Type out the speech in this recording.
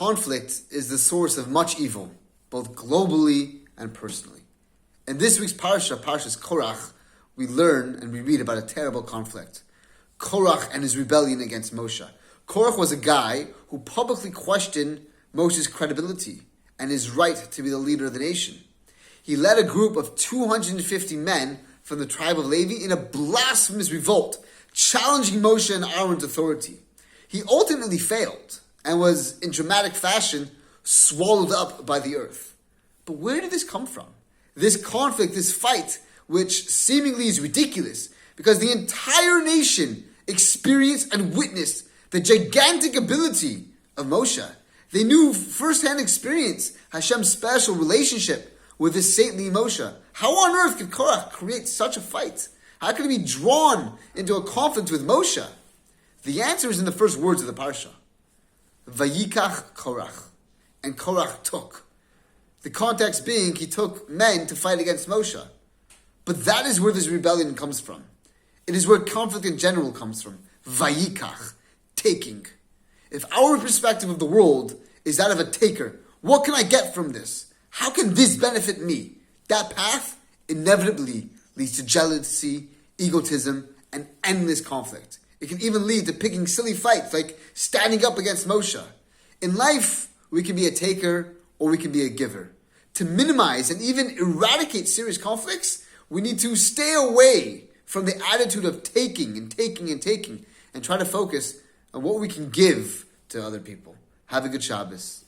conflict is the source of much evil, both globally and personally. In this week's Parshas Korach, we learn and we read about a terrible conflict. Korach and his rebellion against Moshe. Korach was a guy who publicly questioned Moshe's credibility and his right to be the leader of the nation. He led a group of 250 men from the tribe of Levi in a blasphemous revolt, challenging Moshe and Aaron's authority. He ultimately failed and was, in dramatic fashion, swallowed up by the earth. But where did this come from? This conflict, this fight, which seemingly is ridiculous, because the entire nation experienced and witnessed the gigantic ability of Moshe. They knew firsthand experience Hashem's special relationship with this saintly Moshe. How on earth could Korach create such a fight? How could he be drawn into a conflict with Moshe? The answer is in the first words of the parsha. Vayikach Korach. And Korach took. The context being, he took men to fight against Moshe. But that is where this rebellion comes from. It is where conflict in general comes from. Vayikach. Taking. If our perspective of the world is that of a taker, what can I get from this? How can this benefit me? That path inevitably leads to jealousy, egotism, and endless conflict. It can even lead to picking silly fights like standing up against Moshe. In life, we can be a taker or we can be a giver. To minimize and even eradicate serious conflicts, we need to stay away from the attitude of taking and taking and taking and try to focus on what we can give to other people. Have a good Shabbos.